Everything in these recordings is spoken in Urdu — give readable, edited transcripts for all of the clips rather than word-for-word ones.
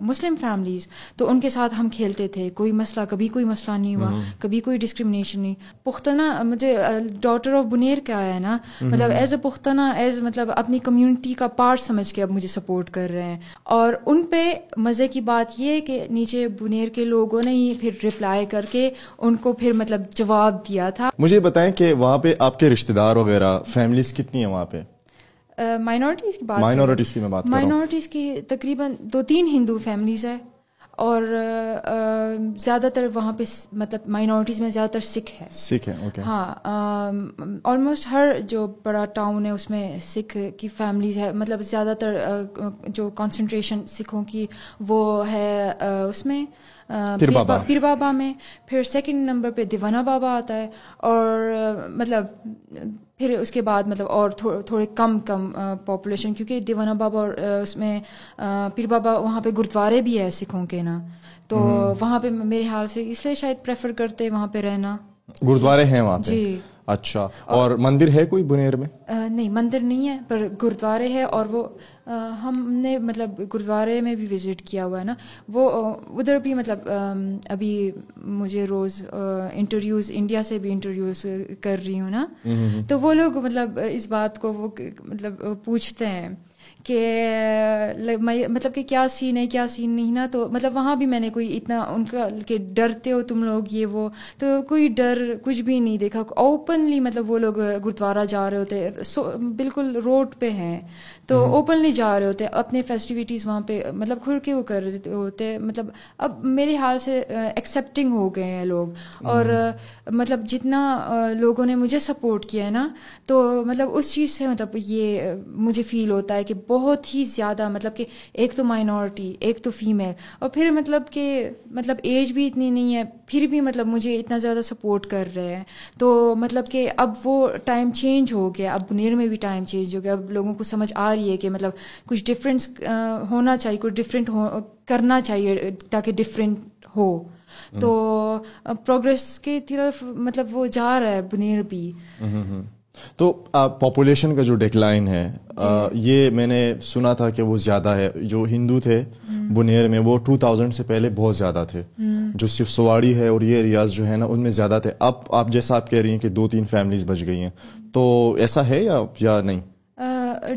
مسلم فیملیز تو ان کے ساتھ ہم کھیلتے تھے, کوئی مسئلہ, کبھی کوئی مسئلہ نہیں ہوا, کبھی کوئی ڈسکریمنیشن نہیں. پختنا مجھے ڈاٹر آف بنیر کیا ہے نا, مطلب ایز اے پختنا, ایز مطلب اپنی کمیونٹی کا پارٹ سمجھ کے اب مجھے سپورٹ کر رہے ہیں. اور ان پہ مزے کی بات یہ کہ نیچے بنیر کے لوگوں نے ہی پھر رپلائی کر کے ان کو پھر مطلب جواب دیا تھا. مجھے بتائیں کہ وہاں پہ آپ کے رشتے دار وغیرہ فیملیز کتنی ہیں وہاں پہ؟ مائنورٹیز کی بات, مائنورٹیز کی میں بات کر رہا ہوں. مائنورٹیز کی تقریباً 2-3 ہندو فیملیز ہے, اور زیادہ تر وہاں پہ مطلب مائنورٹیز میں زیادہ تر سکھ ہے. اوکے. ہاں, آلموسٹ ہر جو بڑا ٹاؤن ہے اس میں سکھ کی فیملیز ہے, مطلب زیادہ تر جو کنسنٹریشن سکھوں کی وہ ہے اس میں پیر بابا میں. پھر سیکنڈ نمبر پہ دیوانا بابا آتا ہے, اور مطلب پھر اس کے بعد مطلب اور تھوڑے کم پاپولیشن, کیونکہ دیوانا بابا اور اس میں پیر بابا وہاں پہ گرودوارے بھی ہے سکھوں کے نا, تو وہاں پہ میرے خیال سے اس لیے شاید پریفر کرتے وہاں پہ رہنا. گرودوارے ہیں وہاں پہ؟ جی. اچھا. اور مندر ہے کوئی بنیر میں؟ نہیں, مندر نہیں ہے, پر گرودوارے ہے. اور وہ ہم نے مطلب گرودوارے میں بھی وزٹ کیا ہوا ہے نا, وہ ادھر بھی مطلب ابھی مجھے روز انٹرویوز انڈیا سے بھی انٹرویوز کر رہی ہوں نا, تو وہ لوگ مطلب اس بات کو وہ مطلب پوچھتے ہیں کہ مطلب کہ کیا سین ہے کیا سین نہیں نا. تو مطلب وہاں بھی میں نے کوئی اتنا ان کا کہ ڈرتے ہو تم لوگ یہ وہ, تو کوئی ڈر کچھ بھی نہیں دیکھا. اوپنلی مطلب وہ لوگ گرودوارہ جا رہے ہوتے, بالکل روڈ پہ ہیں تو اوپنلی جا رہے ہوتے, اپنے فیسٹیوٹیز وہاں پہ مطلب کھل کے وہ کر رہے ہوتے. مطلب اب میرے حال سے ایکسیپٹنگ ہو گئے ہیں لوگ, اور مطلب جتنا لوگوں نے مجھے سپورٹ کیا ہے نا, تو مطلب اس چیز سے مطلب یہ مجھے فیل ہوتا ہے کہ بہت ہی زیادہ مطلب کہ ایک تو مائنورٹی, ایک تو فیمیل, اور پھر مطلب کہ مطلب ایج بھی اتنی نہیں ہے, پھر بھی مطلب مجھے اتنا زیادہ سپورٹ کر رہے ہیں. تو مطلب کہ اب وہ ٹائم چینج ہو گیا, اب بنیر میں بھی ٹائم چینج ہو گیا. اب لوگوں کو سمجھ آ رہی ہے کہ مطلب کچھ ڈفرینس ہونا چاہیے, کچھ ڈفرینٹ کرنا چاہیے تاکہ ڈفرینٹ ہو. تو پروگریس کی طرف مطلب وہ جا رہا ہے بنیر بھی. تو پاپولیشن کا جو ڈکلائن ہے یہ میں نے سنا تھا کہ وہ زیادہ ہے. جو ہندو تھے بنیر میں وہ 2000 سے پہلے بہت زیادہ تھے, جو صرف سواڑی ہے اور یہ ایریاز جو ہے نا ان میں زیادہ تھے. اب آپ جیسا آپ کہہ رہی ہیں کہ 2-3 فیملیز بچ گئی ہیں, تو ایسا ہے یا نہیں؟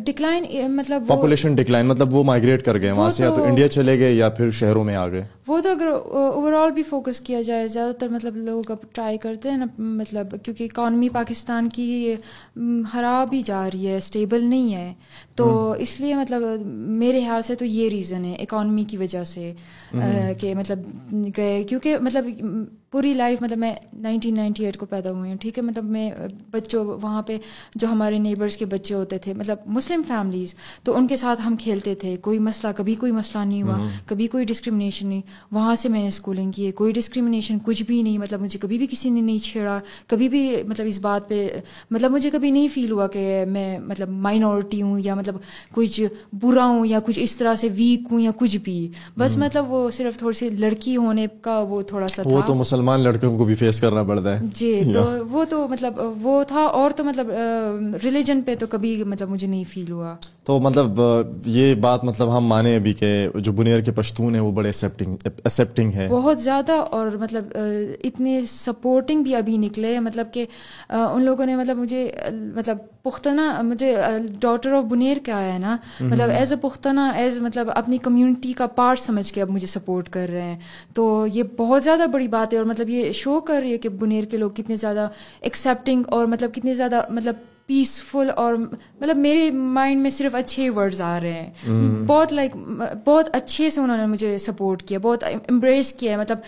ڈکلائن مطلب پاپولیشن ڈکلائن مطلب وہ مائگریٹ کر گئے وہاں سے, یا تو انڈیا چلے گئے یا پھر شہروں میں آ گئے. وہ تو اگر اوور آل بھی فوکس کیا جائے, زیادہ تر مطلب لوگ اب ٹرائی کرتے ہیں نا, مطلب کیونکہ اکانومی پاکستان کی خراب ہی جا رہی ہے, اسٹیبل نہیں ہے, تو اس لیے مطلب میرے خیال سے تو یہ ریزن ہے اکانومی کی وجہ سے کہ مطلب گئے. کیونکہ مطلب پوری لائف مطلب میں 1998 کو پیدا ہوئی ہوں, ٹھیک ہے. مطلب میں بچوں وہاں پہ جو ہمارے نیبرز کے بچے ہوتے تھے, مطلب مسلم فیملیز, تو ان کے ساتھ ہم کھیلتے تھے, کوئی مسئلہ, کبھی کوئی مسئلہ نہیں ہوا, کبھی کوئی ڈسکریمنیشن نہیں. وہاں سے میں نے اسکولنگ کی ہے, کوئی ڈسکریمنیشن کچھ بھی نہیں. مطلب مجھے کبھی بھی کسی نے نہیں چھیڑا, کبھی بھی مطلب اس بات پہ مطلب مجھے کبھی نہیں فیل ہوا کہ میں مطلب مائنورٹی ہوں یا مطلب کچھ برا ہوں یا کچھ اس طرح سے ویک ہوں یا کچھ بھی. بس مطلب وہ صرف تھوڑی سی لڑکی ہونے کا وہ تھوڑا سا تھا. وہ تو مسلمان لڑکوں کو بھی فیس کرنا پڑتا ہے. جی, تو وہ تو مطلب وہ تھا. اور تو مطلب ریلیجن پہ تو کبھی مطلب مجھے نہیں فیل ہوا. تو مطلب یہ بات مطلب ہم مانیں ابھی کہ جو بنیر کے پشتون ہیں وہ بڑے ایکسیپٹنگ ہے بہت زیادہ, اور مطلب اتنے سپورٹنگ بھی ابھی نکلے. مطلب کہ ان لوگوں نے مطلب مجھے مطلب پختنا, مجھے ڈاٹر آف بنیر کیا ہے نا, مطلب ایز اے پختنا, ایز مطلب اپنی کمیونٹی کا پارٹ سمجھ کے اب مجھے سپورٹ کر رہے ہیں. تو یہ بہت زیادہ بڑی بات ہے, اور مطلب یہ شو کر رہی ہے کہ بنیر کے لوگ کتنے زیادہ ایکسیپٹنگ اور مطلب کتنے زیادہ مطلب پیسفل. اور مطلب میرے مائنڈ میں صرف اچھے ورڈز آ رہے ہیں. بہت بہت اچھے سے انہوں نے مجھے سپورٹ کیا, بہت امبریس کیا ہے. مطلب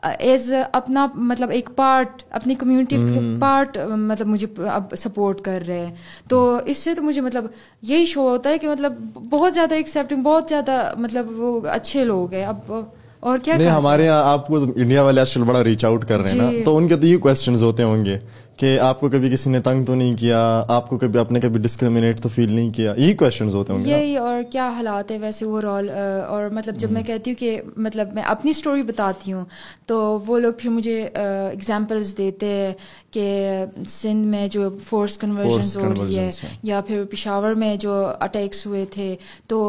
ایز اپنا مطلب ایک پارٹ, اپنی کمیونٹی پارٹ مطلب مجھے اب سپورٹ کر رہے ہیں. تو اس سے تو مجھے مطلب یہی شو ہوتا ہے کہ مطلب بہت زیادہ ایکسیپٹنگ, بہت زیادہ مطلب وہ اچھے لوگ ہیں. اب اور کیا نہیں, ہمارے یہاں آپ کو انڈیا والے آج کل بڑا ریچ آؤٹ کر رہے ہیں نا, تو ان کے تو یہ کویسچنز ہوتے ہوں گے کہ آپ کو کبھی کسی نے تنگ تو نہیں کیا, آپ کو کبھی آپ نے کبھی ڈسکریمنیٹ تو فیل نہیں کیا, یہی کویشچنز ہوتے ہوں گے یہی. اور کیا حالات ہے ویسے اوور آل, اور مطلب جب میں کہتی ہوں کہ مطلب میں اپنی اسٹوری بتاتی ہوں تو وہ لوگ پھر مجھے ایگزامپلز دیتے ہیں کہ سندھ میں جو فورس کنورژنز ہو رہی ہے, یا پھر پشاور میں جو اٹیکس ہوئے تھے تو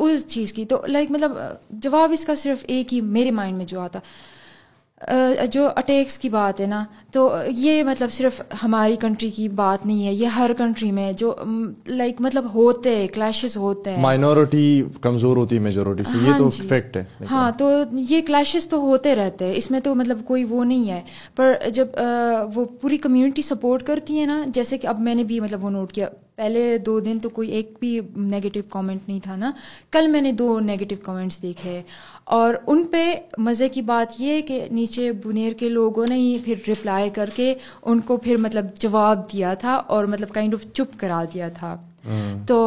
اس چیز کی. تو لائک مطلب جواب اس کا صرف ایک ہی میرے مائنڈ میں جو آتا, جو اٹیکس کی بات ہے نا, تو یہ مطلب صرف ہماری کنٹری کی بات نہیں ہے, یہ ہر کنٹری میں جو لائک مطلب ہوتے ہیں, کلیشز ہوتے ہیں, مائنورٹی کمزور ہوتی ہے میجورٹی سے, یہ تو فیکٹ ہے. ہاں, تو یہ کلیشز تو ہوتے رہتے ہیں, اس میں تو مطلب کوئی وہ نہیں ہے. پر جب وہ پوری کمیونٹی سپورٹ کرتی ہے نا, جیسے کہ اب میں نے بھی مطلب وہ نوٹ کیا, پہلے 2 دن تو کوئی ایک بھی نیگیٹو کامنٹ نہیں تھا نا, کل میں نے 2 نیگیٹو کامنٹس دیکھے, اور ان پہ مزے کی بات یہ کہ نیچے بنیر کے لوگوں نے ہی پھر رپلائی کر کے ان کو پھر مطلب جواب دیا تھا, اور مطلب کائنڈ آف چپ کرا دیا تھا. تو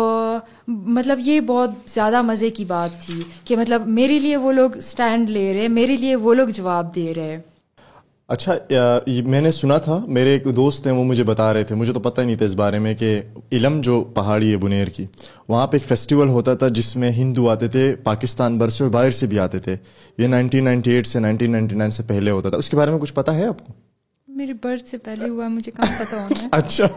مطلب یہ بہت زیادہ مزے کی بات تھی کہ مطلب میرے لیے وہ لوگ اسٹینڈ لے رہے, میرے لیے وہ لوگ جواب دے رہے. اچھا, میں نے سنا تھا, میرے ایک دوست ہیں وہ مجھے بتا رہے تھے, مجھے تو پتہ ہی نہیں تھا اس بارے میں, کہ علم جو پہاڑی ہے بنیر کی, وہاں پہ ایک فیسٹیول ہوتا تھا جس میں ہندو آتے تھے پاکستان بھر سے اور باہر سے بھی آتے تھے. یہ 1998 سے 1999 سے پہلے ہوتا تھا. اس کے بارے میں کچھ پتہ ہے آپ کو؟ میرے برتھ سے پہلے ہوا ہے, مجھے کہاں پتہ ہونا ہے. اچھا.